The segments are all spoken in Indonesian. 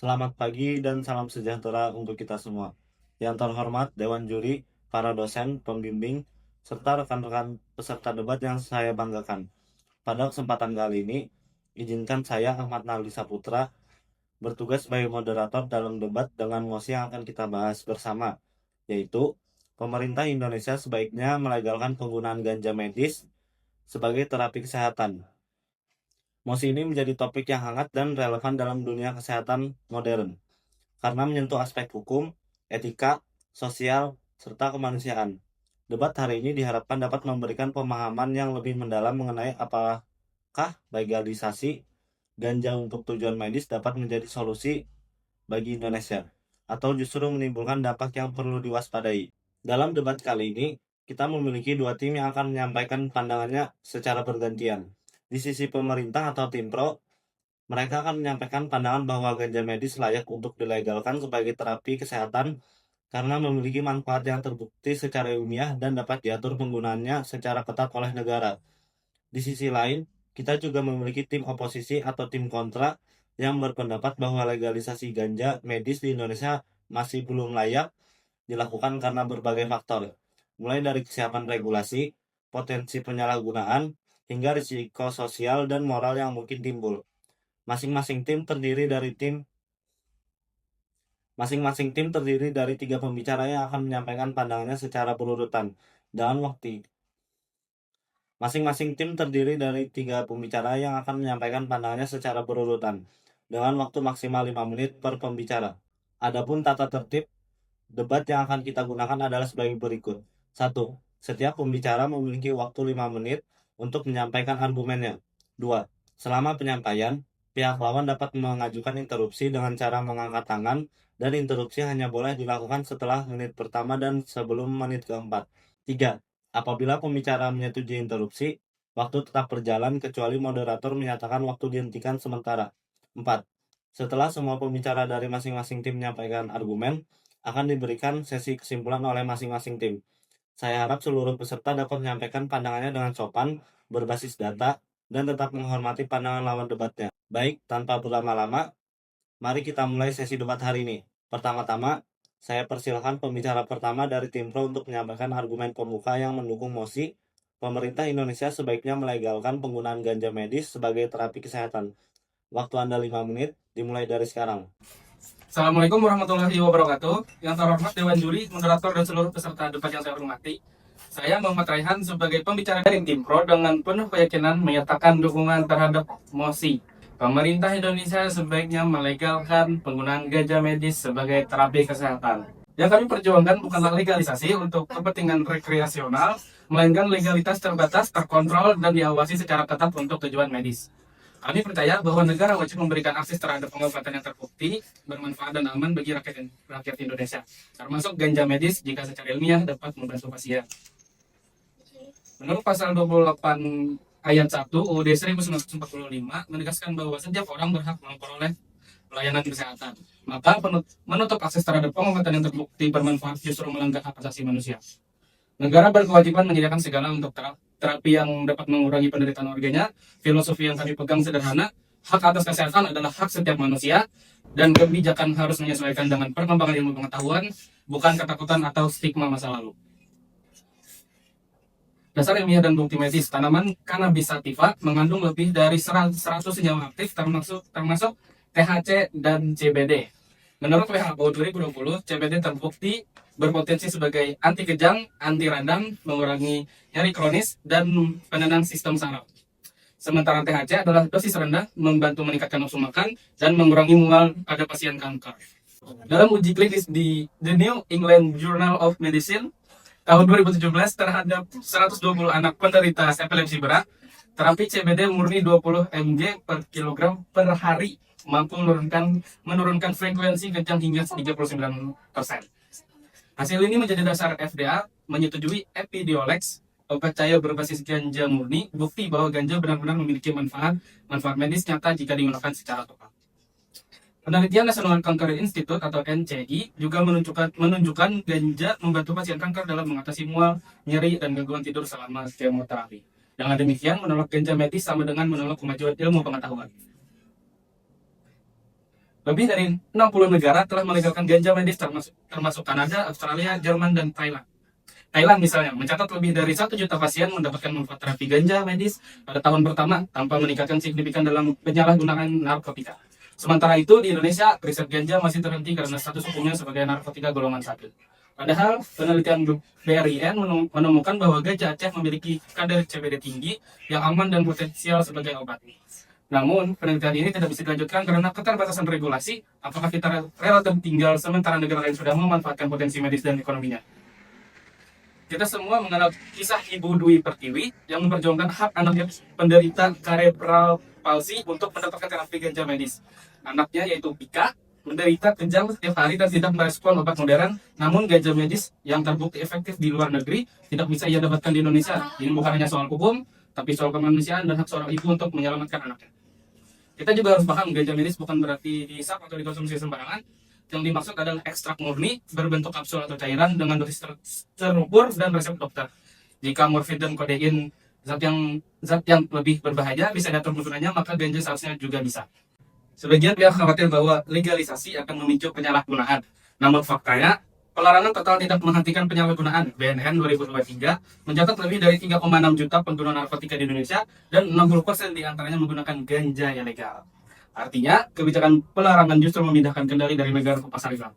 Selamat pagi dan salam sejahtera untuk kita semua. Yang terhormat Dewan Juri, para dosen, pembimbing, serta rekan-rekan peserta debat yang saya banggakan. Pada kesempatan kali ini, izinkan saya Ahmad Naldi Saputra bertugas sebagai moderator dalam debat dengan mosi yang akan kita bahas bersama, yaitu pemerintah Indonesia sebaiknya melegalkan penggunaan ganja medis sebagai terapi kesehatan. Mosi ini menjadi topik yang hangat dan relevan dalam dunia kesehatan modern karena menyentuh aspek hukum, etika, sosial, serta kemanusiaan. Debat hari ini diharapkan dapat memberikan pemahaman yang lebih mendalam mengenai apakah legalisasi ganja untuk tujuan medis dapat menjadi solusi bagi Indonesia, atau justru menimbulkan dampak yang perlu diwaspadai. Dalam debat kali ini, kita memiliki dua tim yang akan menyampaikan pandangannya secara bergantian. Di sisi pemerintah atau tim pro, mereka akan menyampaikan pandangan bahwa ganja medis layak untuk dilegalkan sebagai terapi kesehatan karena memiliki manfaat yang terbukti secara ilmiah dan dapat diatur penggunaannya secara ketat oleh negara. Di sisi lain, kita juga memiliki tim oposisi atau tim kontra yang berpendapat bahwa legalisasi ganja medis di Indonesia masih belum layak dilakukan karena berbagai faktor, mulai dari kesiapan regulasi, potensi penyalahgunaan, hingga risiko sosial dan moral yang mungkin timbul. Masing-masing tim terdiri dari tim Masing-masing tim terdiri dari tiga pembicara yang akan menyampaikan pandangannya secara berurutan. Dalam waktu Masing-masing tim terdiri dari tiga pembicara yang akan menyampaikan pandangannya secara berurutan, dengan waktu maksimal 5 menit per pembicara. Adapun tata tertib debat yang akan kita gunakan adalah sebagai berikut. 1. Setiap pembicara memiliki waktu 5 menit untuk menyampaikan argumennya. 2. Selama penyampaian, pihak lawan dapat mengajukan interupsi dengan cara mengangkat tangan, dan interupsi hanya boleh dilakukan setelah menit pertama dan sebelum menit keempat. 3. Apabila pembicara menyetujui interupsi, waktu tetap berjalan kecuali moderator menyatakan waktu dihentikan sementara. 4. Setelah semua pembicara dari masing-masing tim menyampaikan argumen, akan diberikan sesi kesimpulan oleh masing-masing tim. Saya harap seluruh peserta dapat menyampaikan pandangannya dengan sopan, berbasis data, dan tetap menghormati pandangan lawan debatnya. Baik, tanpa berlama-lama, mari kita mulai sesi debat hari ini. Pertama-tama, saya persilahkan pembicara pertama dari tim pro untuk menyampaikan argumen pembuka yang mendukung mosi pemerintah Indonesia sebaiknya melegalkan penggunaan ganja medis sebagai terapi kesehatan. Waktu Anda 5 menit, dimulai dari sekarang. Assalamualaikum warahmatullahi wabarakatuh. Yang terhormat Dewan Juri, moderator dan seluruh peserta debat yang saya hormati. Saya Muhammad Raihan sebagai pembicara dari tim pro dengan penuh keyakinan menyatakan dukungan terhadap mosi pemerintah Indonesia sebaiknya melegalkan penggunaan ganja medis sebagai terapi kesehatan. Yang kami perjuangkan bukanlah legalisasi untuk kepentingan rekreasional, melainkan legalitas terbatas, terkontrol, dan diawasi secara ketat untuk tujuan medis. Kami percaya bahwa negara wajib memberikan akses terhadap pengobatan yang terbukti, bermanfaat dan aman bagi rakyat Indonesia, termasuk ganja medis jika secara ilmiah dapat membantu pasien. Menurut pasal 28 ayat 1 UUD 1945 menegaskan bahwa setiap orang berhak memperoleh pelayanan kesehatan. Maka menutup akses terhadap pengobatan yang terbukti bermanfaat justru melanggar hak asasi manusia. Negara berkewajiban menyediakan segala untuk terapi yang dapat mengurangi penderitaan warganya. Filosofi yang kami pegang sederhana, hak atas kesehatan adalah hak setiap manusia, dan kebijakan harus menyesuaikan dengan perkembangan ilmu pengetahuan, bukan ketakutan atau stigma masa lalu. Dasar ilmiah dan bukti medis, tanaman cannabis sativa mengandung lebih dari 100 senyawa aktif termasuk THC dan CBD. Menurut WHO 2020, CBD terbukti berpotensi sebagai anti kejang, anti radang, mengurangi nyeri kronis, dan penenang sistem saraf. Sementara THC adalah dosis rendah, membantu meningkatkan nafsu makan, dan mengurangi mual pada pasien kanker. Dalam uji klinis di The New England Journal of Medicine, tahun 2017 terhadap 120 anak penderita epilepsi berat, terapi CBD murni 20 mg per kilogram per hari mampu menurunkan frekuensi kejang hingga 39%. Hasil ini menjadi dasar FDA menyetujui Epidiolex, obat cair berbasis ganja murni, bukti bahwa ganja benar-benar memiliki manfaat medis nyata jika digunakan secara tepat. Penelitian National Cancer Institute atau NCI juga menunjukkan ganja membantu pasien kanker dalam mengatasi mual, nyeri, dan gangguan tidur selama kemoterapi. Dengan demikian, menolak ganja medis sama dengan menolak kemajuan ilmu pengetahuan. Lebih dari 60 negara telah melegalkan ganja medis termasuk Kanada, Australia, Jerman, dan Thailand. Thailand misalnya mencatat lebih dari 1 juta pasien mendapatkan manfaat terapi ganja medis pada tahun pertama tanpa meningkatkan signifikan dalam penyalahgunaan narkotika. Sementara itu di Indonesia, riset ganja masih terhenti karena status hukumnya sebagai narkotika golongan 1. Padahal penelitian BRIN menemukan bahwa ganja Aceh memiliki kadar CBD tinggi yang aman dan potensial sebagai obat. Namun, penelitian ini tidak bisa dilanjutkan karena keterbatasan regulasi, apakah kita rela tinggal sementara negara lain sudah memanfaatkan potensi medis dan ekonominya. Kita semua mengenal kisah Ibu Dwi Pertiwi yang memperjuangkan hak anaknya penderita cerebral palsy untuk mendapatkan terapi ganja medis. Anaknya yaitu Pika menderita kejang setiap hari dan tidak merespon obat modern, namun ganja medis yang terbukti efektif di luar negeri tidak bisa ia dapatkan di Indonesia. Ini bukan hanya soal hukum, tapi soal kemanusiaan dan hak seorang ibu untuk menyelamatkan anaknya. Kita juga harus paham ganja medis bukan berarti dihisap atau dikonsumsi sembarangan. Yang dimaksud adalah ekstrak murni berbentuk kapsul atau cairan dengan dosis terukur dan resep dokter. Jika morfin dan kodein zat yang lebih berbahaya bisa diatur penggunanya, maka ganja seharusnya juga bisa. Sebagian pihak khawatir bahwa legalisasi akan memicu penyalahgunaan. Namun faktanya, pelarangan total tidak menghentikan penyalahgunaan. BNN 2023 mencatat lebih dari 3,6 juta pengguna narkotika di Indonesia dan 60% diantaranya menggunakan ganja ilegal. Artinya, kebijakan pelarangan justru memindahkan kendali dari negara ke pasar ilegal.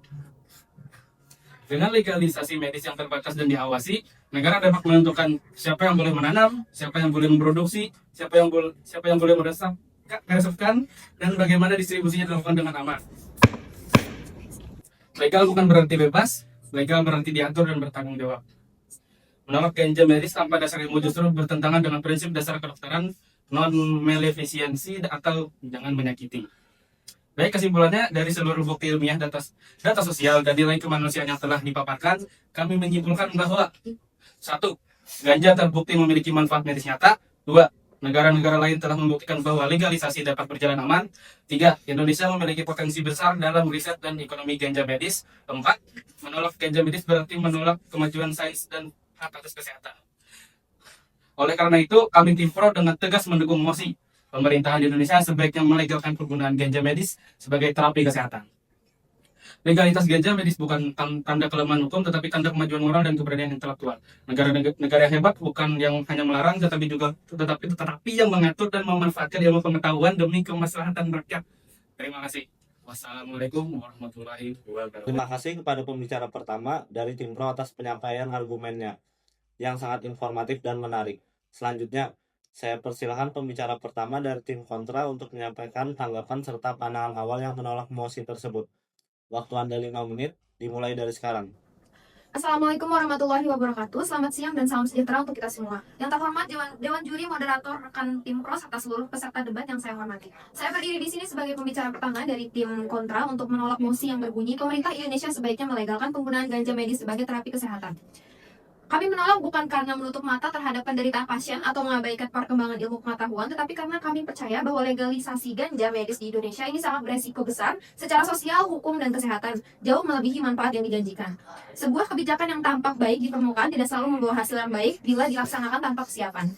Dengan legalisasi medis yang terbatas dan diawasi, negara dapat menentukan siapa yang boleh menanam, siapa yang boleh memproduksi, siapa yang boleh meresepkan, dan bagaimana distribusinya dilakukan dengan aman. Legal bukan berarti bebas, legal berarti diatur dan bertanggung jawab. Menolak ganja medis tanpa dasar ilmu justru bertentangan dengan prinsip dasar kedokteran non-maleficiency atau jangan menyakiti. Baik, kesimpulannya dari seluruh bukti ilmiah data sosial dan nilai kemanusiaan yang telah dipaparkan, kami menyimpulkan bahwa 1. Ganja terbukti memiliki manfaat medis nyata. 2. Negara-negara lain telah membuktikan bahwa legalisasi dapat berjalan aman. 3. Indonesia memiliki potensi besar dalam riset dan ekonomi ganja medis. 4. Menolak ganja medis berarti menolak kemajuan sains dan hak atas kesehatan. Oleh karena itu, kami tim Pro dengan tegas mendukung mosi pemerintahan Indonesia sebaiknya melegalkan penggunaan ganja medis sebagai terapi kesehatan. Legalitas ganja medis bukan tanda kelemahan hukum, tetapi tanda kemajuan moral dan keberanian intelektual. Negara yang hebat bukan yang hanya melarang, tetapi yang mengatur dan memanfaatkan ilmu pengetahuan demi kemaslahatan rakyat. Terima kasih. Wassalamualaikum warahmatullahi wabarakatuh. Terima kasih kepada pembicara pertama dari tim Pro atas penyampaian argumennya yang sangat informatif dan menarik. Selanjutnya, saya persilahkan pembicara pertama dari tim kontra untuk menyampaikan tanggapan serta pandangan awal yang menolak mosi tersebut. Waktu Anda 5 menit, dimulai dari sekarang. Assalamualaikum warahmatullahi wabarakatuh. Selamat siang dan salam sejahtera untuk kita semua. Yang terhormat Dewan Juri, moderator, rekan tim Pro, serta seluruh peserta debat yang saya hormati. Saya berdiri di sini sebagai pembicara pertama dari tim kontra untuk menolak mosi yang berbunyi pemerintah Indonesia sebaiknya melegalkan penggunaan ganja medis sebagai terapi kesehatan. Kami menolak bukan karena menutup mata terhadap penderitaan pasien atau mengabaikan perkembangan ilmu pengetahuan, tetapi karena kami percaya bahwa legalisasi ganja medis di Indonesia ini sangat beresiko besar secara sosial, hukum, dan kesehatan, jauh melebihi manfaat yang dijanjikan. Sebuah kebijakan yang tampak baik di permukaan tidak selalu membawa hasil yang baik bila dilaksanakan tanpa kesiapan.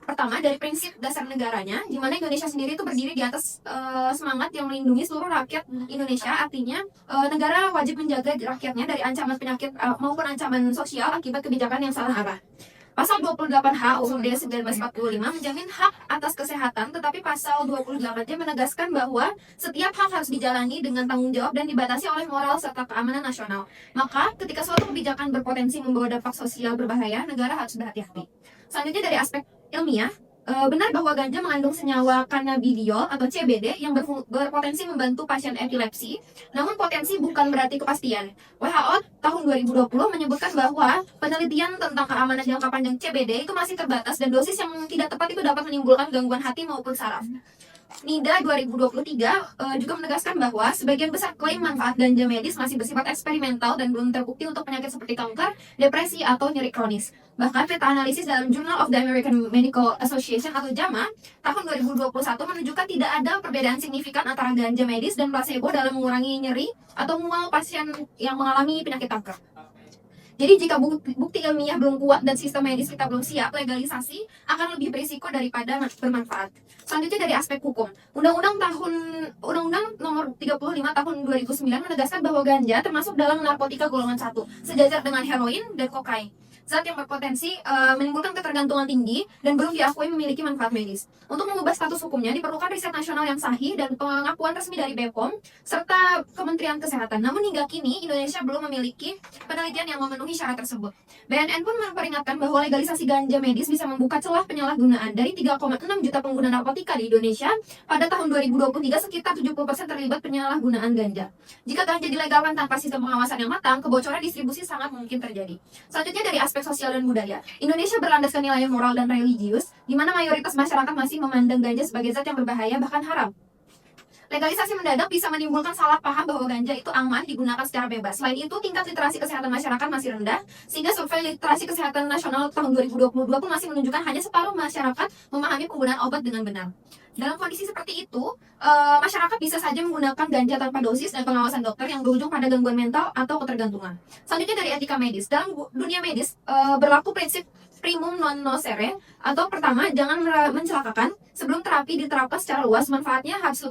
Pertama, dari prinsip dasar negaranya, di mana Indonesia sendiri itu berdiri di atas semangat yang melindungi seluruh rakyat Indonesia. Artinya, negara wajib menjaga rakyatnya dari ancaman penyakit maupun ancaman sosial akibat kebijakan yang salah arah. Pasal 28H UUD 1945 menjamin hak atas kesehatan, tetapi pasal 28J menegaskan bahwa setiap hak harus dijalani dengan tanggung jawab dan dibatasi oleh moral serta keamanan nasional. Maka, ketika suatu kebijakan berpotensi membawa dampak sosial berbahaya, negara harus berhati-hati. Selanjutnya dari aspek ilmiah, benar bahwa ganja mengandung senyawa cannabidiol atau CBD yang berpotensi membantu pasien epilepsi, namun potensi bukan berarti kepastian. WHO tahun 2020 menyebutkan bahwa penelitian tentang keamanan jangka panjang CBD itu masih terbatas dan dosis yang tidak tepat itu dapat menimbulkan gangguan hati maupun saraf. NIDA 2023 juga menegaskan bahwa sebagian besar klaim manfaat ganja medis masih bersifat eksperimental dan belum terbukti untuk penyakit seperti kanker, depresi, atau nyeri kronis. Bahkan meta-analisis dalam Journal of the American Medical Association atau JAMA tahun 2021 menunjukkan tidak ada perbedaan signifikan antara ganja medis dan placebo dalam mengurangi nyeri atau mual pasien yang mengalami penyakit kanker. Jadi jika bukti ilmiah belum kuat dan sistem medis kita belum siap, legalisasi akan lebih berisiko daripada bermanfaat. Selanjutnya dari aspek hukum. Undang-Undang nomor 35 tahun 2009 menegaskan bahwa ganja termasuk dalam narkotika golongan 1, sejajar dengan heroin dan kokain. Zat yang berpotensi menimbulkan ketergantungan tinggi dan belum diakui memiliki manfaat medis. Untuk mengubah status hukumnya diperlukan riset nasional yang sahih dan pengakuan resmi dari BPOM serta Kementerian Kesehatan. Namun hingga kini Indonesia belum memiliki penelitian yang memenuhi syarat tersebut. BNN pun memperingatkan bahwa legalisasi ganja medis bisa membuka celah penyalahgunaan. Dari 3,6 juta pengguna narkotika di Indonesia, pada tahun 2023 sekitar 70% terlibat penyalahgunaan ganja. Jika ganja dilegalkan tanpa sistem pengawasan yang matang, kebocoran distribusi sangat mungkin terjadi. Selanjutnya dari aspek sosial dan budaya. Indonesia berlandaskan nilai moral dan religius, di mana mayoritas masyarakat masih memandang ganja sebagai zat yang berbahaya bahkan haram. Legalisasi mendadak bisa menimbulkan salah paham bahwa ganja itu aman digunakan secara bebas. Selain itu, tingkat literasi kesehatan masyarakat masih rendah, sehingga survei literasi kesehatan nasional tahun 2022 pun masih menunjukkan hanya separuh masyarakat memahami penggunaan obat dengan benar. Dalam kondisi seperti itu, masyarakat bisa saja menggunakan ganja tanpa dosis dan pengawasan dokter yang berujung pada gangguan mental atau ketergantungan. Selanjutnya dari etika medis. Dalam dunia medis, berlaku prinsip primum non nocere, atau pertama, jangan mencelakakan. Sebelum terapi diterapkan secara luas, manfaatnya harus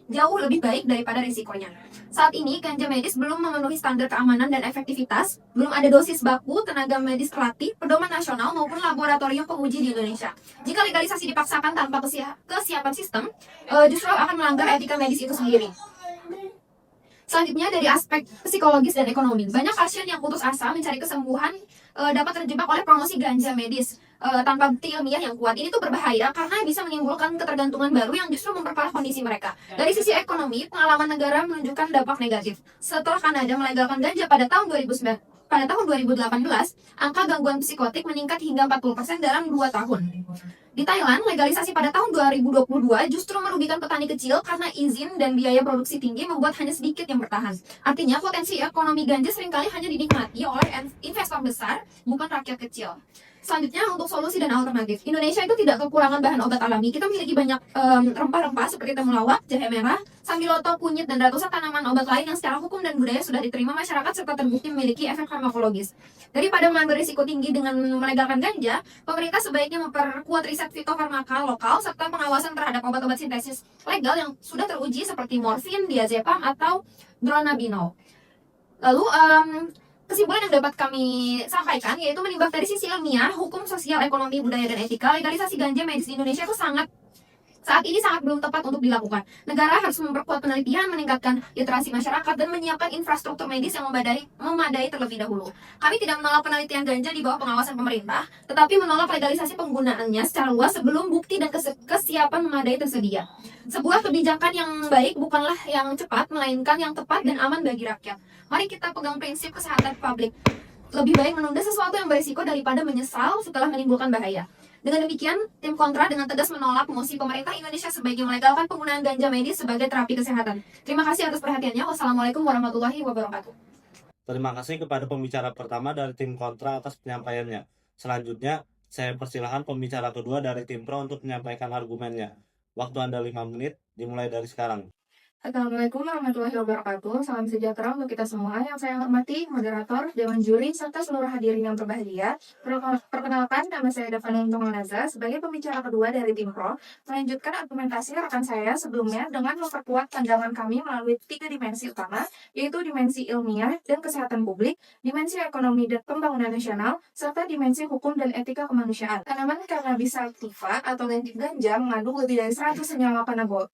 jauh lebih baik daripada risikonya. Saat ini, ganja medis belum memenuhi standar keamanan dan efektivitas, belum ada dosis baku, tenaga medis terlatih, pedoman nasional maupun laboratorium penguji di Indonesia. Jika legalisasi dipaksakan tanpa kesiapan sistem, justru akan melanggar etika medis itu sendiri. Selanjutnya dari aspek psikologis dan ekonomi. Banyak pasien yang putus asa mencari kesembuhan dapat terjebak oleh promosi ganja medis tanpa bukti ilmiah yang kuat. Ini tuh berbahaya karena bisa menimbulkan ketergantungan baru yang justru memperparah kondisi mereka. Dari sisi ekonomi, pengalaman negara menunjukkan dampak negatif. Setelah Kanada melegalkan ganja pada tahun 2018, angka gangguan psikotik meningkat hingga 40% dalam 2 tahun. Di Thailand, legalisasi pada tahun 2022 justru merugikan petani kecil karena izin dan biaya produksi tinggi membuat hanya sedikit yang bertahan. Artinya, potensi ekonomi ganja seringkali hanya dinikmati oleh investor besar, bukan rakyat kecil. Selanjutnya, untuk solusi dan alternatif. Indonesia itu tidak kekurangan bahan obat alami. Kita memiliki banyak rempah-rempah seperti temulawak, jahe merah, sambiloto, kunyit, dan ratusan tanaman obat lain yang secara hukum dan budaya sudah diterima masyarakat serta terbukti memiliki efek farmakologis. Daripada mengambil risiko tinggi dengan melegalkan ganja, pemerintah sebaiknya memperkuat riset fitofarmaka lokal serta pengawasan terhadap obat-obat sintesis legal yang sudah teruji seperti morfin, diazepam, atau dronabinol. Lalu, kesimpulan yang dapat kami sampaikan yaitu menimbang dari sisi ilmiah, hukum, sosial, ekonomi, budaya, dan etika, legalisasi ganja medis di Indonesia itu saat ini sangat belum tepat untuk dilakukan. Negara harus memperkuat penelitian, meningkatkan literasi masyarakat, dan menyiapkan infrastruktur medis yang memadai terlebih dahulu. Kami tidak menolak penelitian ganja di bawah pengawasan pemerintah, tetapi menolak legalisasi penggunaannya secara luas sebelum bukti dan kesiapan memadai tersedia. Sebuah kebijakan yang baik bukanlah yang cepat, melainkan yang tepat dan aman bagi rakyat. Mari kita pegang prinsip kesehatan publik. Lebih baik menunda sesuatu yang berisiko daripada menyesal setelah menimbulkan bahaya. Dengan demikian, tim kontra dengan tegas menolak mosi pemerintah Indonesia sebaiknya melegalkan penggunaan ganja medis sebagai terapi kesehatan. Terima kasih atas perhatiannya. Wassalamualaikum warahmatullahi wabarakatuh. Terima kasih kepada pembicara pertama dari tim kontra atas penyampaiannya. Selanjutnya, saya persilahkan pembicara kedua dari tim pro untuk menyampaikan argumennya. Waktu Anda 5 menit, dimulai dari sekarang. Assalamualaikum warahmatullahi wabarakatuh. Salam sejahtera untuk kita semua. Yang saya hormati moderator, dewan juri, serta seluruh hadirin yang berbahagia. Perkenalkan, nama saya Davanung Tonganaza sebagai pembicara kedua dari tim pro. Melanjutkan argumentasi rekan saya sebelumnya dengan memperkuat pandangan kami melalui 3 dimensi utama, yaitu dimensi ilmiah dan kesehatan publik, dimensi ekonomi dan pembangunan nasional, serta dimensi hukum dan etika kemanusiaan. Tanaman cannabis sativa atau ganja mengandung lebih dari 100 senyawa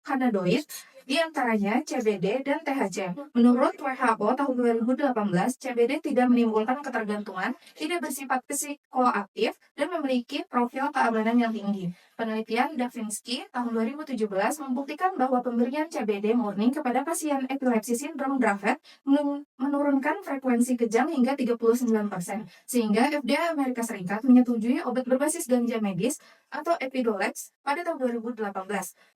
kanabinoid, di antaranya CBD dan THC. Menurut WHO tahun 2018, CBD tidak menimbulkan ketergantungan, tidak bersifat psikoaktif, dan memiliki profil keamanan yang tinggi. Penelitian Davinsky tahun 2017 membuktikan bahwa pemberian CBD murni kepada pasien epilepsi sindrom Dravet menurunkan frekuensi kejang hingga 39%, sehingga FDA Amerika Serikat menyetujui obat berbasis ganja medis atau Epidiolex pada tahun 2018.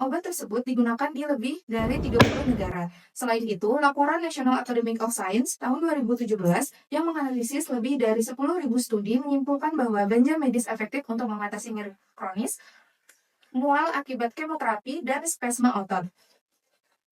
Obat tersebut digunakan di lebih dari 30 negara. Selain itu, laporan National Academy of Science tahun 2017 yang menganalisis lebih dari 10.000 studi menyimpulkan bahwa ganja medis efektif untuk mengatasi nyeri kronis, mual akibat kemoterapi, dan spasma otot.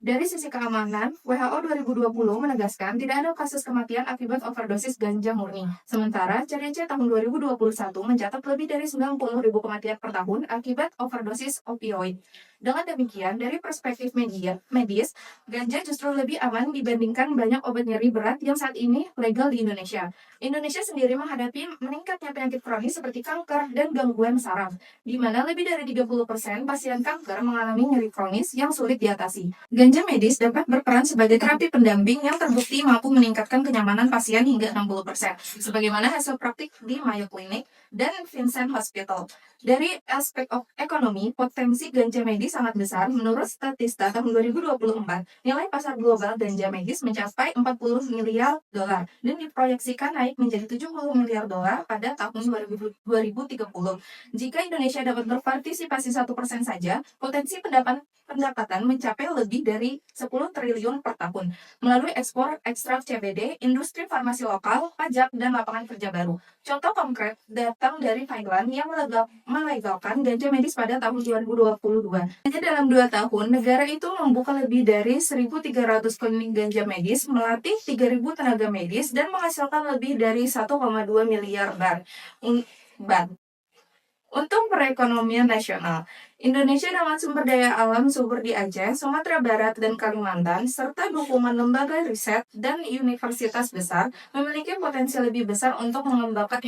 Dari sisi keamanan, WHO 2020 menegaskan tidak ada kasus kematian akibat overdosis ganja murni. Sementara CDC tahun 2021 mencatat lebih dari 90.000 kematian per tahun akibat overdosis opioid. Dengan demikian, dari perspektif medis, ganja justru lebih aman dibandingkan banyak obat nyeri berat yang saat ini legal di Indonesia. Indonesia sendiri menghadapi meningkatnya penyakit kronis seperti kanker dan gangguan saraf, di mana lebih dari 30% pasien kanker mengalami nyeri kronis yang sulit diatasi. Ganja medis dapat berperan sebagai terapi pendamping yang terbukti mampu meningkatkan kenyamanan pasien hingga 60%, sebagaimana hasil praktik di Mayo Clinic dan Vincent Hospital. Dari aspek ekonomi, potensi ganja medis sangat besar. Menurut Statista tahun 2024, nilai pasar global ganja medis mencapai 40 miliar dolar dan diproyeksikan naik menjadi 70 miliar dolar pada tahun 2030. Jika Indonesia dapat berpartisipasi 1% saja, potensi pendapatan mencapai lebih dari 10 triliun per tahun melalui ekspor ekstrak CBD, industri farmasi lokal, pajak, dan lapangan kerja baru. Contoh konkret datang dari Thailand yang melegalkan ganja medis pada tahun 2022. Hanya dalam 2 tahun, negara itu membuka lebih dari 1.300 klinik ganja medis, melatih 3.000 tenaga medis, dan menghasilkan lebih dari 1,2 miliar bar. Untuk perekonomian nasional, Indonesia dengan sumber daya alam subur di Aceh, Sumatera Barat, dan Kalimantan, serta dukungan lembaga riset dan universitas besar, memiliki potensi lebih besar untuk mengembangkan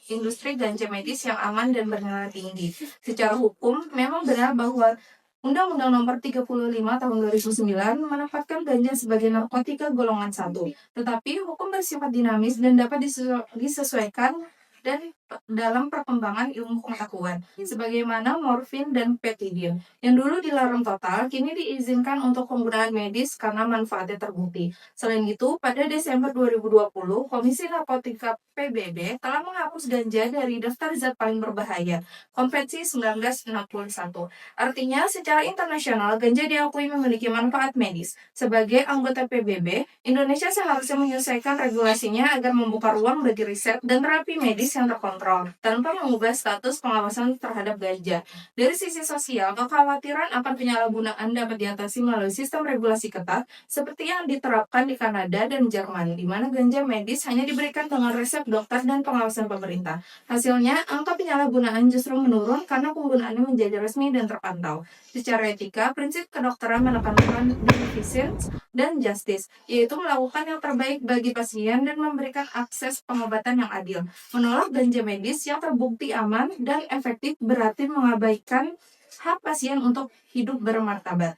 industri ganja medis yang aman dan bernilai tinggi. Secara hukum, memang benar bahwa Undang-Undang Nomor 35 Tahun 2009 menempatkan ganja sebagai narkotika golongan 1, tetapi hukum bersifat dinamis dan dapat disesuaikan dan dalam perkembangan ilmu pengetahuan, sebagaimana morfin dan petidin, yang dulu dilarang total, kini diizinkan untuk penggunaan medis karena manfaatnya terbukti. Selain itu, pada Desember 2020, Komisi Narkotika PBB telah menghapus ganja dari daftar zat paling berbahaya, Konvensi 1961. Artinya, secara internasional, ganja diakui memiliki manfaat medis. Sebagai anggota PBB, Indonesia seharusnya menyelesaikan regulasinya agar membuka ruang bagi riset dan terapi medis yang terkontrol, tanpa mengubah status pengawasan terhadap ganja. Dari sisi sosial, kekhawatiran akan penyalahgunaan dapat diatasi melalui sistem regulasi ketat seperti yang diterapkan di Kanada dan Jerman, di mana ganja medis hanya diberikan dengan resep dokter dan pengawasan pemerintah. Hasilnya, angka penyalahgunaan justru menurun karena penggunaannya menjadi resmi dan terpantau. Secara etika, prinsip kedokteran menekankan beneficence dan justice, yaitu melakukan yang terbaik bagi pasien dan memberikan akses pengobatan yang adil. Menolak ganja medis yang terbukti aman dan efektif berarti mengabaikan hak pasien untuk hidup bermartabat.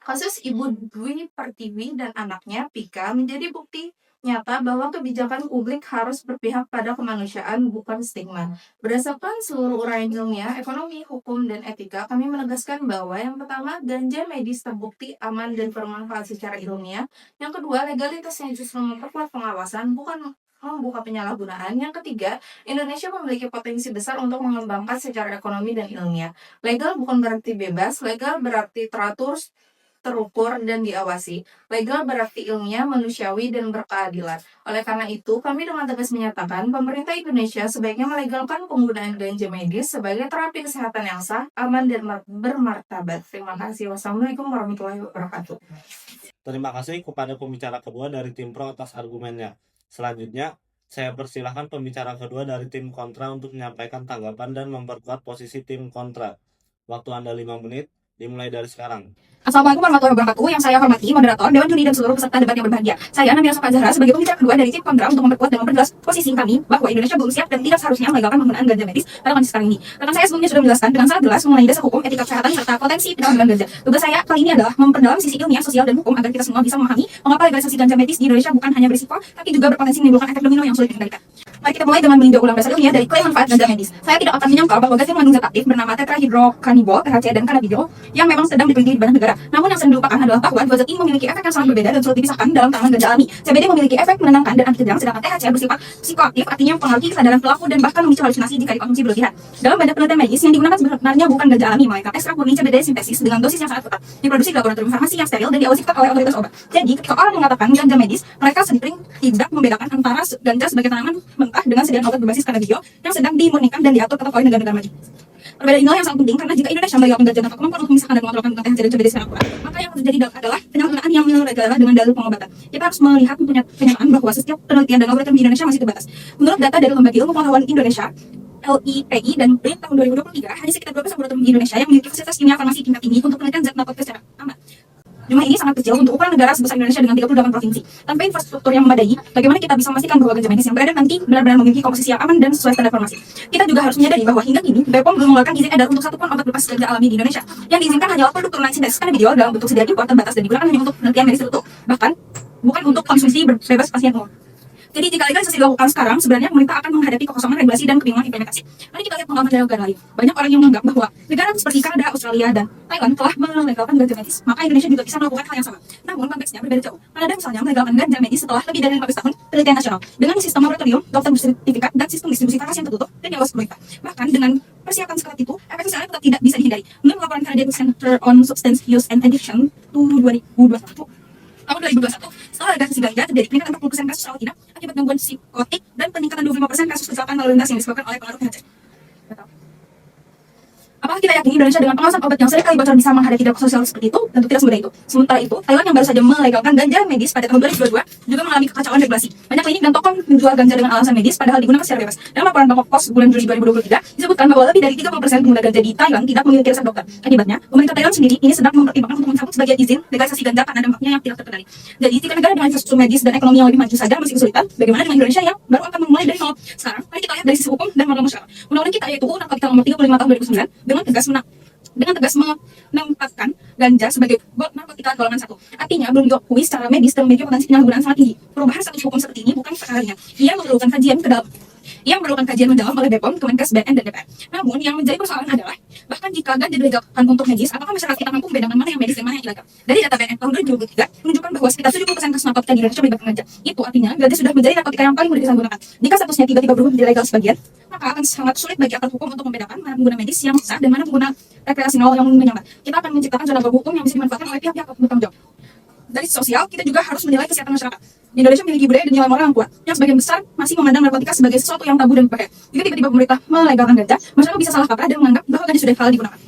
Kasus Ibu Dwi Pertiwi dan anaknya, Pika, menjadi bukti nyata bahwa kebijakan publik harus berpihak pada kemanusiaan, bukan stigma. Berdasarkan seluruh uraian ilmiah, ekonomi, hukum, dan etika, kami menegaskan bahwa yang pertama, ganja medis terbukti aman dan bermanfaat secara ilmiah. Yang kedua, legalitasnya justru memperkuat pengawasan, bukan membuka penyalahgunaan. Yang ketiga, Indonesia memiliki potensi besar untuk mengembangkan secara ekonomi dan ilmiah. Legal bukan berarti bebas, legal berarti teratur, terukur, dan diawasi. Legal berarti ilmiah, manusiawi, dan berkeadilan. Oleh karena itu, kami dengan tegas menyatakan pemerintah Indonesia sebaiknya melegalkan penggunaan ganja medis sebagai terapi kesehatan yang sah, aman, dan bermartabat. Terima kasih. Wassalamualaikum warahmatullahi wabarakatuh. Terima kasih kepada pembicara kedua dari tim pro atas argumennya. Selanjutnya, saya persilahkan pembicara kedua dari tim kontra untuk menyampaikan tanggapan dan memperkuat posisi tim kontra. Waktu Anda 5 menit, dimulai dari sekarang. Assalamualaikum warahmatullahi wabarakatuh. Yang saya hormati moderator, Dewan Juri, dan seluruh peserta debat yang berbahagia. Saya Nabila Soka Zahra sebagai pembicara kedua dari tim kontra untuk memperkuat dan memperjelas posisi kami bahwa Indonesia belum siap dan tidak seharusnya melegalkan penggunaan ganja medis pada kondisi sekarang ini. Rekan saya sebelumnya sudah menjelaskan dengan sangat jelas mengenai dasar hukum, etika kesehatan, serta potensi penyalahgunaan ganja. Tugas saya kali ini adalah memperdalam sisi ilmiah, sosial, dan hukum agar kita semua bisa memahami mengapa legalisasi ganja medis di Indonesia bukan hanya berisiko, tapi juga berpotensi menimbulkan efek domino yang sulit dikendalikan. Mari kita mulai dengan meninjau ulang dasar ilmiah dari klaim manfaat ganja medis. Saya tidak akan menyangkal bahwa gas yang mengandung zat aktif bernama tetrahydrocannabinol (THC) dan cannabidiol yang memang sedang diteliti di banyak negara. Namun yang sering dilupakan adalah bahwa dua zat ini memiliki efek yang sangat berbeda dan sulit dipisahkan dalam tanaman ganja alami. CBD memiliki efek menenangkan dan anti kejang, sedangkan THC bersifat psikoaktif, artinya mempengaruhi kesadaran pelaku dan bahkan memicu halusinasi jika dikonsumsi berlebihan. Dalam banyak penelitian medis yang digunakan sebenarnya bukan ganja alami, melainkan ekstrak murni CBD sintesis dengan dosis yang sangat ketat, diproduksi di laboratorium farmasi yang steril dan diawasi ketat oleh otoritas obat. Jadi, ketika orang mengatakan ganja medis, mereka sering tidak membedakan antara ganja sebagai tanaman mentah dengan sediaan obat berbasis cannabidiol yang sedang dimurnikan dan diatur ketat oleh negara-negara maju. Perbedaan inilah yang sangat penting karena jika Indonesia melegalkan ganja tanpa kemampuan untuk memisahkan dan mengontrolkan tentang THC dan CBD secara akurat, maka yang terjadi adalah penyalahgunaan yang melegal dengan dalil pengobatan. Kita harus melihat kenyataan bahwa setiap penelitian dan laboratorium di Indonesia masih terbatas. Menurut data dari Lembaga Ilmu Pengetahuan Indonesia LIPI dan BRIN tahun 2023, hanya sekitar 12 laboratorium di Indonesia yang memiliki fasilitas kimia farmasi tingkat tinggi untuk penelitian zat narkotika secara aman. Jumlah ini sangat kecil untuk ukuran negara sebesar Indonesia dengan 38 provinsi. Tanpa infrastruktur yang memadai, bagaimana kita bisa memastikan bahwa ganja medis yang beredar nanti benar-benar memiliki komposisi yang aman dan sesuai standar farmasi? Kita juga harus menyadari bahwa hingga kini BPOM belum mengeluarkan izin edar untuk satupun obat lepas ganja alami di Indonesia. Yang diizinkan hanyalah produk turunan sintesis cannabidiol dalam bentuk sediaan impor terbatas dan digunakan hanya untuk penelitian medis tertentu, bahkan bukan untuk konsumsi bebas pasien umum. Jadi jika legalisasi dilakukan sekarang, sebenarnya pemerintah akan menghadapi kekosongan regulasi dan kebingungan implementasi. Mari kita lihat pengalaman dari negara lain. Banyak orang yang menganggap bahwa negara seperti Kanada, Australia, dan Thailand telah melegalkan ganja medis, maka Indonesia juga bisa melakukan hal yang sama. Namun konteksnya berbeda jauh. Kanada misalnya melegalkan ganja medis setelah lebih dari 15 tahun penelitian nasional dengan sistem laboratorium, dokter bersertifikat, dan sistem distribusi farmasi yang tertutup dan diawasi pemerintah. Bahkan dengan persiapan seketat itu, efek sosialnya tetap tidak bisa dihindari. Menurut laporan Canadian Center on Substance Use and Addiction 2021, tahun 2021, setelah legalisasi ganja terjadi peningkatan 40% kasus rawat inap akibat gangguan psikotik dan peningkatan 25% kasus kecelakaan lalu lintas yang disebabkan oleh pengaruh THC. Apakah kita yakin Indonesia dengan pengawasan obat yang seringkali bocor bisa menghadapi dampak sosial seperti itu? Tentu tidak semudah itu. Sementara itu, Thailand yang baru saja melegalkan ganja medis pada tahun 2022 juga mengalami kekacauan regulasi. Banyak klinik dan toko menjual ganja dengan alasan medis padahal digunakan secara bebas. Dalam laporan Bangkok Post bulan Juli 2023 disebutkan bahwa lebih dari 30% pengguna ganja di Thailand tidak memiliki resep dokter. Akibatnya, pemerintah Thailand sendiri ini sedang mempertimbangkan untuk mencabut sebagian izin legalisasi ganja karena dampaknya yang tidak terkendali. Jadi, jika negara dengan infrastruktur medis dan ekonomi yang lebih maju saja masih kesulitan, bagaimana dengan Indonesia yang baru akan memulai dari nol? Sekarang, mari kita lihat dari sisi hukum dan norma masyarakat. Undang-undang kita yaitu UU Narkotika Nomor 35 Tahun 2009 dengan tegas menempatkan ganja sebagai narkotika golongan 1. Artinya belum diakui secara medis dan memiliki potensi penyalahgunaan sangat tinggi. Perubahan status hukum seperti ini bukan perkara ringan. Ia memerlukan kajian mendalam oleh BPOM, Kemenkes, BNN, dan DPR. Namun yang menjadi persoalan adalah bahkan jika ganja dilegalkan untuk medis, apakah masyarakat kita mampu membedakan mana yang medis dan mana yang ilegal? Dari data BNN tahun 2023 menunjukkan bahwa sekitar 70% kasus narkotika di Indonesia melibatkan ganja. Itu artinya ganja sudah menjadi narkotika yang paling mudah disalahgunakan. Jika statusnya tiba-tiba berubah menjadi legal sebagian, maka akan sangat sulit bagi aparat hukum untuk membedakan mana pengguna medis yang sah dan mana pengguna rekreasional yang menyamar. Kita akan menciptakan zona hukum yang bisa dimanfaatkan oleh pihak-pihak bertanggung jawab. Dari sosial, kita juga harus menilai kesehatan masyarakat. Indonesia memiliki budaya dan nilai moral yang kuat, yang sebagian besar masih memandang narkotika sebagai sesuatu yang tabu dan berbahaya. Jika tiba-tiba pemerintah melegalkan ganja, masyarakat bisa salah kaprah dan menganggap bahwa ganja sudah halal digunakan.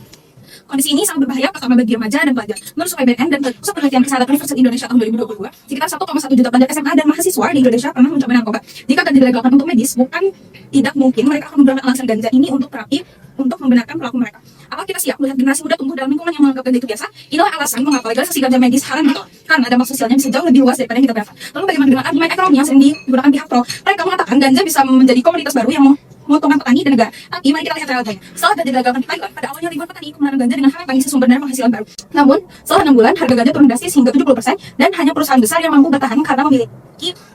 Kondisi ini sangat berbahaya terutama bagi remaja dan pelajar. Menurut survei BNN dan Pusat Penelitian Kesehatan Universitas Indonesia tahun 2022, sekitar 1,1 juta pelajar SMA dan mahasiswa di Indonesia pernah mencoba narkoba. Jika ganja dilegalkan untuk medis, bukan tidak mungkin mereka akan menggunakan alasan ganja ini untuk terapi untuk membenarkan pelaku mereka. Apakah kita siap melihat generasi muda tumbuh dalam lingkungan yang menganggap ganja itu biasa? Inilah alasan mengapa legalisasi ganja medis haram ditolak. Karena dampak sosialnya bisa jauh lebih luas daripada yang kita bayangkan. Lalu bagaimana dengan argumen ekonomi yang sering digunakan pihak pro? Mereka mengatakan ganja bisa menjadi komoditas baru yang menguntungkan petani dan negara. Tapi mari kita lihat realitanya. Setelah ganja dilegalkan di Thailand, pada awalnya ribuan petani ikut menanam ganja dengan harapan mengisi sumber dana penghasilan baru. Namun, setelah 6 bulan, harga ganja turun drastis hingga 70% dan hanya perusahaan besar yang mampu bertahan karena memiliki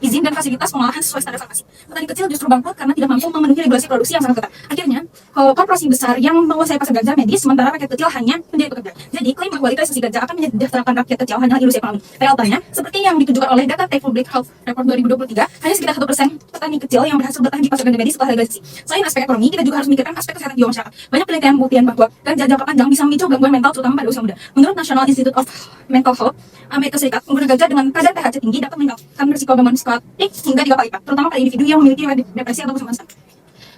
izin dan fasilitas pengolahan sesuai standar farmasi. Petani kecil justru bangkrut karena tidak mampu memenuhi regulasi produksi yang sangat ketat. Akhirnya, korporasi besar yang menguasai pasar ganja medis, sementara rakyat kecil hanya menjadi pekerja. Jadi, klaim bahwa legalisasi ganja akan menyejahterakan rakyat kecil hanyalah ilusi ekonomi. Realitanya, seperti yang ditunjukkan oleh data Take Public Health Report 2023, hanya sekitar 1% petani kecil yang berhasil bertahan di pasar ganja medis setelah legalisasi. Selain aspek ekonomi, kita juga harus memikirkan aspek kesehatan jiwa masyarakat. Banyak penelitian membuktikan bahwa ganja jangka panjang bisa memicu gangguan mental terutama pada usia muda. Menurut National Institute of Mental Health Amerika Serikat, pengguna ganja dengan kadar THC tinggi dapat meningkatkan risiko gangguan psikotik hingga 3 kali lipat, terutama pada individu yang memiliki depresi atau kecemasan.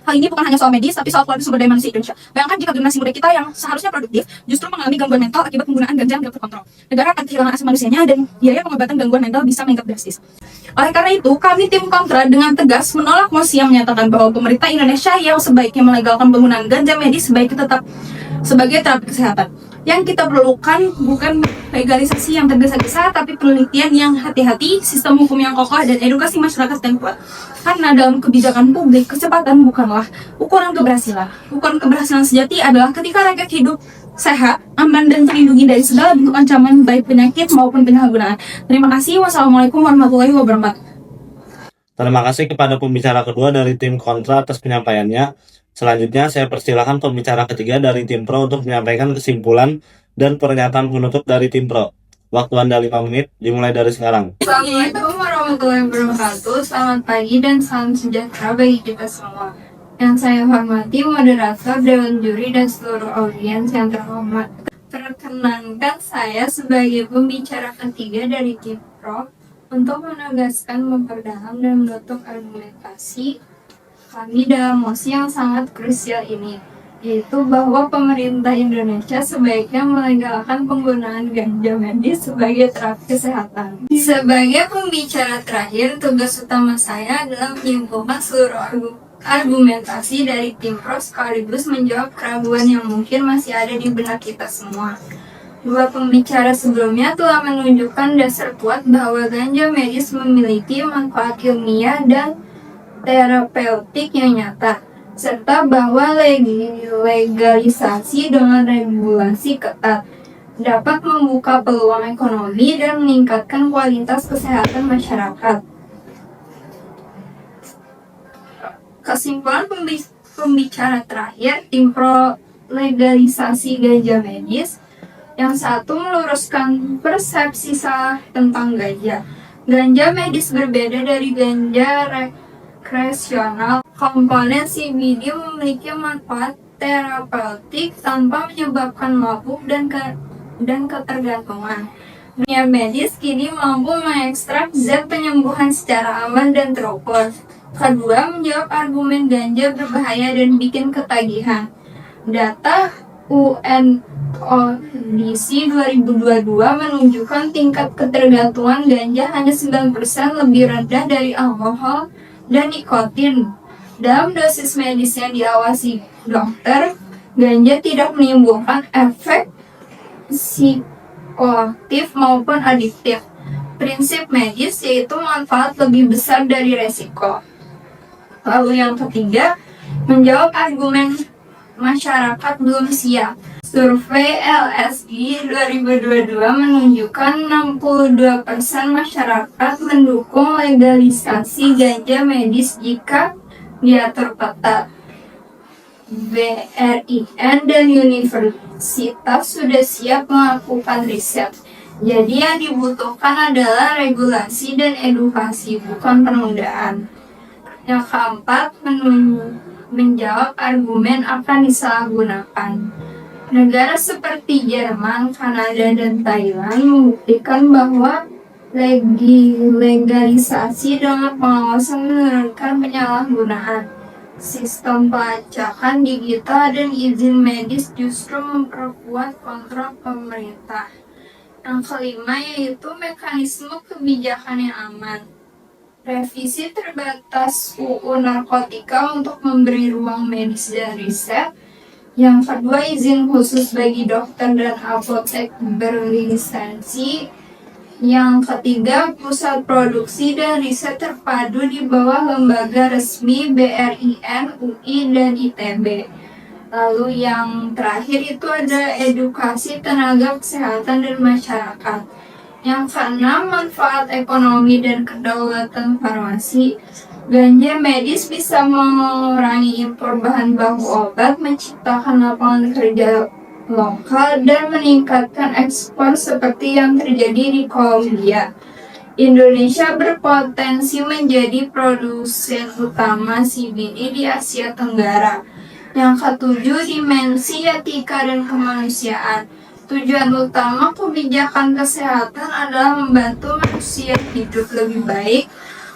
Hal ini bukan hanya soal medis, tapi soal kualitas sumber daya manusia Indonesia. Bayangkan jika generasi muda kita yang seharusnya produktif justru mengalami gangguan mental akibat penggunaan ganja yang tidak terkontrol. Negara akan kehilangan aset manusianya dan biaya pengobatan gangguan mental bisa meningkat drastis. Oleh karena itu, kami tim kontra dengan tegas menolak mosi yang menyatakan bahwa pemerintah Indonesia yang sebaiknya melegalkan penggunaan ganja medis sebaiknya tetap sebagai terapi kesehatan. Yang kita perlukan bukan legalisasi yang tergesa-gesa, tapi penelitian yang hati-hati, sistem hukum yang kokoh, dan edukasi masyarakat yang kuat. Karena dalam kebijakan publik, kecepatan bukanlah ukuran keberhasilan. Ukuran keberhasilan sejati adalah ketika rakyat hidup sehat, aman, dan terlindungi dari segala bentuk ancaman, baik penyakit maupun penyalahgunaan. Terima kasih. Wassalamualaikum warahmatullahi wabarakatuh. Terima kasih kepada pembicara kedua dari tim kontra atas penyampaiannya. Selanjutnya, saya persilakan pembicara ketiga dari tim pro untuk menyampaikan kesimpulan dan pernyataan penutup dari tim pro. Waktu Anda 5 menit, dimulai dari sekarang. Assalamualaikum warahmatullahi wabarakatuh. Selamat pagi dan salam sejahtera bagi kita semua. Yang saya hormati moderator, dewan juri, dan seluruh audiens yang terhormat. Perkenankan saya sebagai pembicara ketiga dari tim pro untuk menegaskan, memperdalam, dan menutup argumentasi kami dalam mosi yang sangat krusial ini. yaitu bahwa pemerintah Indonesia sebaiknya melegalkan penggunaan ganja medis sebagai terapi kesehatan. Sebagai pembicara terakhir, tugas utama saya adalah menyimpulkan seluruh argumentasi dari tim pro sekaligus menjawab keraguan yang mungkin masih ada di benak kita semua. Dua pembicara sebelumnya telah menunjukkan dasar kuat bahwa ganja medis memiliki manfaat ilmiah dan terapeutik yang nyata, serta bahwa legalisasi dengan regulasi ketat dapat membuka peluang ekonomi dan meningkatkan kualitas kesehatan masyarakat. Kesimpulan pembicara terakhir, tim pro legalisasi ganja medis. Yang satu, meluruskan persepsi salah tentang ganja. Ganja medis berbeda dari ganja rekreasional. Komponen CBD memiliki manfaat terapeutik tanpa menyebabkan mabuk dan ketergantungan. Dunia medis kini mampu mengekstrak zat penyembuhan secara aman dan terukur. Kedua, menjawab argumen ganja berbahaya dan bikin ketagihan. Data UNODC 2022 menunjukkan tingkat ketergantungan ganja hanya 9% lebih rendah dari alkohol dan nikotin. Dalam dosis medis yang diawasi dokter, ganja tidak menimbulkan efek psikoaktif maupun adiktif. Prinsip medis yaitu manfaat lebih besar dari resiko. Lalu yang ketiga, menjawab argumen masyarakat belum siap. Survei LSI 2022 menunjukkan 62% masyarakat mendukung legalisasi ganja medis jika diatur ketat. BRIN dan universitas sudah siap melakukan riset. Jadi yang dibutuhkan adalah regulasi dan edukasi, bukan penundaan. Yang keempat, menjawab argumen akan disalahgunakan. Negara seperti Jerman, Kanada, dan Thailand membuktikan bahwa legalisasi dengan pengawasan menurunkan penyalahgunaan. Sistem pelacakan digital dan izin medis justru memperkuat kontrol pemerintah. Yang kelima yaitu mekanisme kebijakan yang aman. Revisi terbatas UU Narkotika untuk memberi ruang medis dan riset. Yang kedua, izin khusus bagi dokter dan apotek berlisensi. Yang ketiga, pusat produksi dan riset terpadu di bawah lembaga resmi BRIN, UI, dan ITB. Lalu yang terakhir itu ada edukasi tenaga kesehatan dan masyarakat. Yang keenam, manfaat ekonomi dan kedaulatan farmasi. Ganja medis bisa mengurangi impor bahan baku obat, menciptakan lapangan kerja lokal, dan meningkatkan ekspor seperti yang terjadi di Kolombia. Indonesia berpotensi menjadi produsen utama CBD di Asia Tenggara. Yang ketujuh, dimensi etika dan kemanusiaan. Tujuan utama kebijakan kesehatan adalah membantu manusia hidup lebih baik,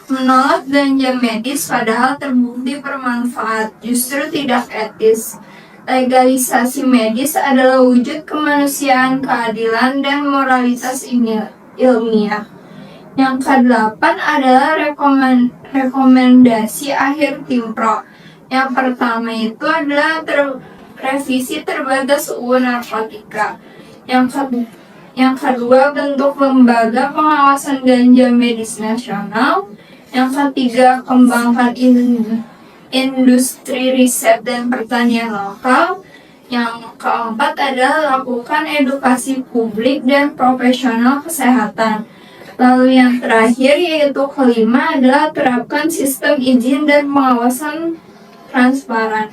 menolak ganja medis padahal terbukti bermanfaat, justru tidak etis. Legalisasi medis adalah wujud kemanusiaan, keadilan, dan moralitas ilmiah. Yang kedelapan adalah rekomendasi akhir tim pro. Yang pertama itu adalah revisi terbatas UU Narkotika. Yang kedua, bentuk lembaga pengawasan ganja medis nasional. Yang ketiga, kembangkan industri riset dan pertanian lokal. Yang keempat adalah lakukan edukasi publik dan profesional kesehatan. Lalu yang terakhir yaitu kelima adalah terapkan sistem izin dan pengawasan transparan.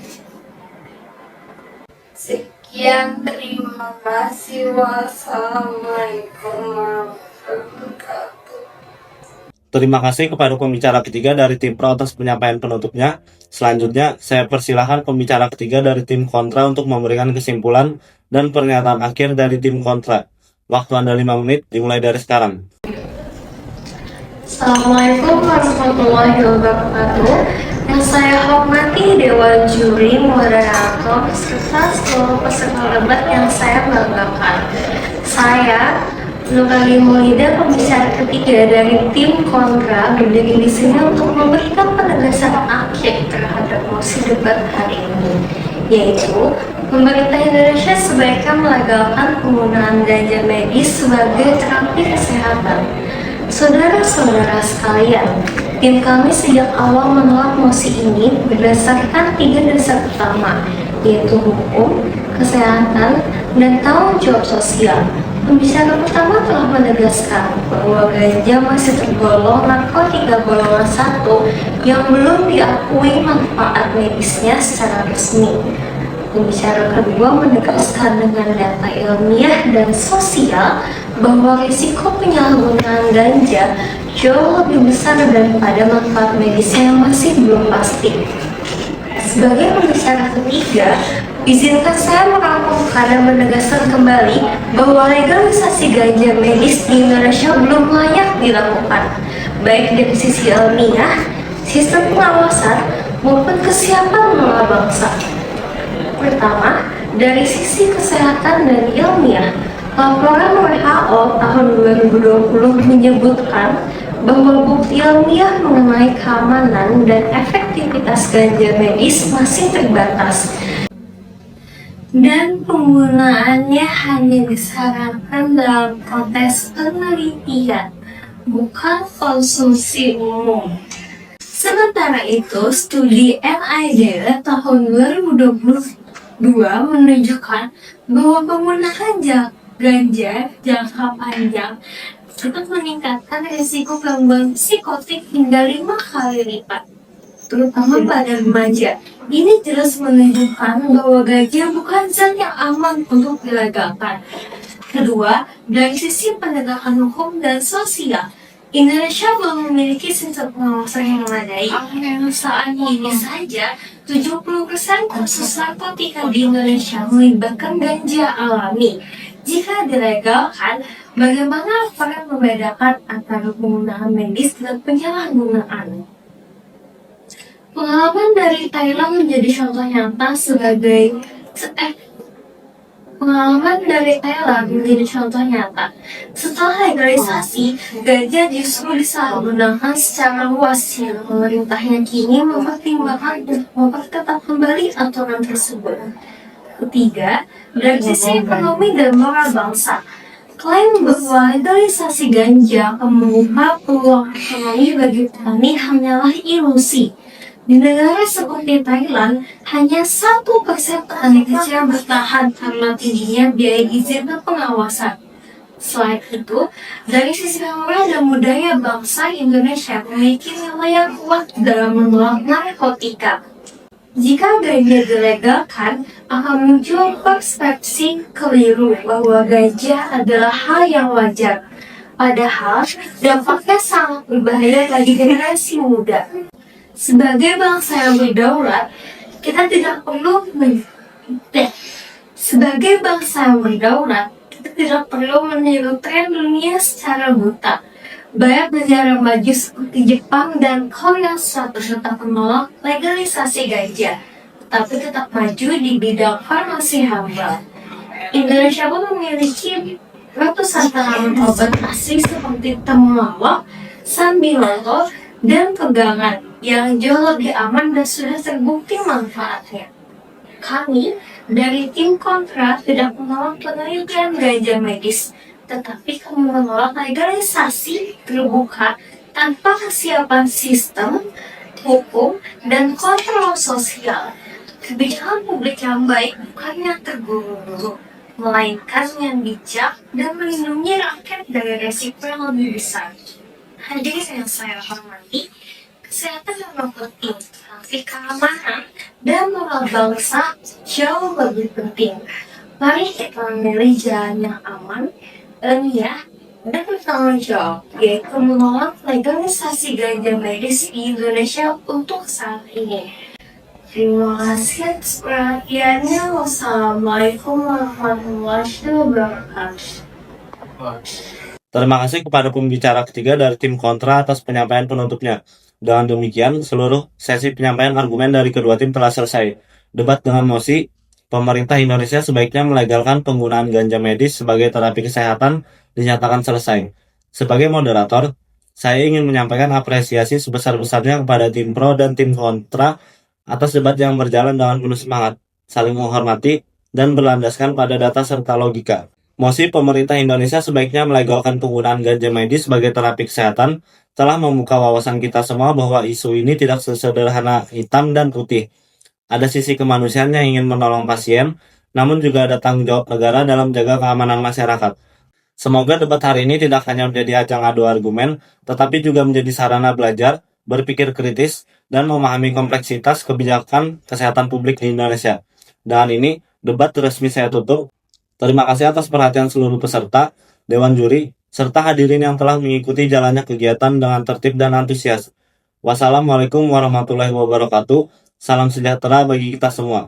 Sekian, terima kasih. Wassalamualaikum warahmatullahi wabarakatuh. Terima kasih kepada pembicara ketiga dari tim pro atas penyampaian penutupnya. Selanjutnya, saya persilahkan pembicara ketiga dari tim kontra untuk memberikan kesimpulan dan pernyataan akhir dari tim kontra. Waktu Anda 5 menit, dimulai dari sekarang. Assalamualaikum warahmatullahi wabarakatuh. Yang saya hormati Dewan Juri, moderator, serta seluruh peserta debat yang saya banggakan. Saya, Nurali Maulida, pembicara ketiga dari tim kontra, berdiri di sini untuk memberikan penegasan akhir terhadap mosi debat hari ini, yaitu pemerintah Indonesia sebaiknya melegalkan penggunaan ganja medis sebagai terapi kesehatan. Saudara-saudara sekalian, tim kami sejak awal menolak mosi ini berdasarkan 3 dasar utama, yaitu hukum, kesehatan, dan tanggung jawab sosial. Pembicara pertama telah menegaskan bahwa ganja masih tergolong narkotika golongan 1 yang belum diakui manfaat medisnya secara resmi. Pembicara kedua menegaskan dengan data ilmiah dan sosial bahwa risiko penyalahgunaan ganja jauh lebih besar daripada manfaat medisnya yang masih belum pasti. Sebagai pembicara ketiga, izinkan saya merangkumkan dan menegaskan kembali bahwa legalisasi ganja medis di Indonesia belum layak dilakukan, baik dari sisi ilmiah, sistem pengawasan, maupun kesiapan mengelola bangsa. Pertama, dari sisi kesehatan dan ilmiah, laporan WHO tahun 2020 menyebutkan bahwa bukti ilmiah mengenai keamanan dan efektivitas ganja medis masih terbatas, dan penggunaannya hanya disarankan dalam konteks penelitian, bukan konsumsi umum. Sementara itu, studi NIDR tahun 2022 menunjukkan bahwa penggunaan ganja jangka panjang dapat meningkatkan risiko gangguan psikotik hingga 5 kali lipat, terutama pada remaja. Ini jelas menunjukkan bahwa ganja bukan zat yang aman untuk dilegalkan. Kedua, dari sisi penegakan hukum dan sosial, Indonesia belum memiliki sistem pengawasan yang memadai. Saat ini saja, 70% kasus narkotika di Indonesia melibatkan ganja alami. Jika dilegalkan, bagaimana akan membedakan antara penggunaan medis dan penyalahgunaan? Pengalaman dari Thailand menjadi contoh nyata Setelah legalisasi, ganja justru disalahgunakan secara luas, yang pemerintahnya kini mempertimbangkan untuk memperketat kembali aturan tersebut. Ketiga, dari sisi ekonomi dan moral bangsa, klaim bahwa legalisasi ganja akan membuka peluang ekonomi bagi petani hanyalah ilusi. Di negara seperti Thailand, hanya 1% petani kecil bertahan karena tingginya biaya izin dan pengawasan. Selain itu, dari sisi moral dan budaya bangsa Indonesia memiliki nilai yang kuat dalam menolak narkotika. Jika ganja dilegalkan, akan muncul persepsi keliru bahwa ganja adalah hal yang wajar. Padahal, dampaknya sangat berbahaya bagi generasi muda. Sebagai bangsa yang berdaulat, kita tidak perlu meniru tren dunia secara buta. Banyak negara maju seperti Jepang dan Korea Selatan tetap menolak legalisasi ganja, tetapi tetap maju di bidang farmasi herbal. Indonesia pun memiliki ratusan tanaman obat asli seperti temulawak, sambiloto, dan pegangan yang jauh lebih aman dan sudah terbukti manfaatnya. Kami dari tim kontra tidak menolak penelitian ganja medis, tetapi kami menolak legalisasi terbuka tanpa kesiapan sistem, hukum, dan kontrol sosial. Kebijakan publik yang baik bukan yang terburu-buru, melainkan yang bijak dan melindungi rakyat dari resiko yang lebih besar. Hadirin yang saya hormati, kesehatan memang penting, tapi keamanan dan moral bangsa jauh lebih penting. Mari kita memilih jalan yang aman, ilmiah, dan bertanggung jawab, yaitu menolak legalisasi ganja medis di Indonesia untuk saat ini. Terima kasih atas perhatiannya. Wassalamualaikum warahmatullahi wabarakatuh. Terima kasih kepada pembicara ketiga dari tim kontra atas penyampaian penutupnya. Dengan demikian, seluruh sesi penyampaian argumen dari kedua tim telah selesai. Debat dengan mosi, pemerintah Indonesia sebaiknya melegalkan penggunaan ganja medis sebagai terapi kesehatan dinyatakan selesai. Sebagai moderator, saya ingin menyampaikan apresiasi sebesar-besarnya kepada tim pro dan tim kontra atas debat yang berjalan dengan penuh semangat, saling menghormati, dan berlandaskan pada data serta logika. Mosi pemerintah Indonesia sebaiknya melegalkan penggunaan ganja medis sebagai terapi kesehatan telah membuka wawasan kita semua bahwa isu ini tidak sesederhana hitam dan putih. Ada sisi kemanusiaan yang ingin menolong pasien, namun juga ada tanggung jawab negara dalam menjaga keamanan masyarakat. Semoga debat hari ini tidak hanya menjadi ajang adu argumen, tetapi juga menjadi sarana belajar, berpikir kritis, dan memahami kompleksitas kebijakan kesehatan publik di Indonesia. Dengan ini, debat resmi saya tutup. Terima kasih atas perhatian seluruh peserta, Dewan Juri, serta hadirin yang telah mengikuti jalannya kegiatan dengan tertib dan antusias. Wassalamualaikum warahmatullahi wabarakatuh. Salam sejahtera bagi kita semua.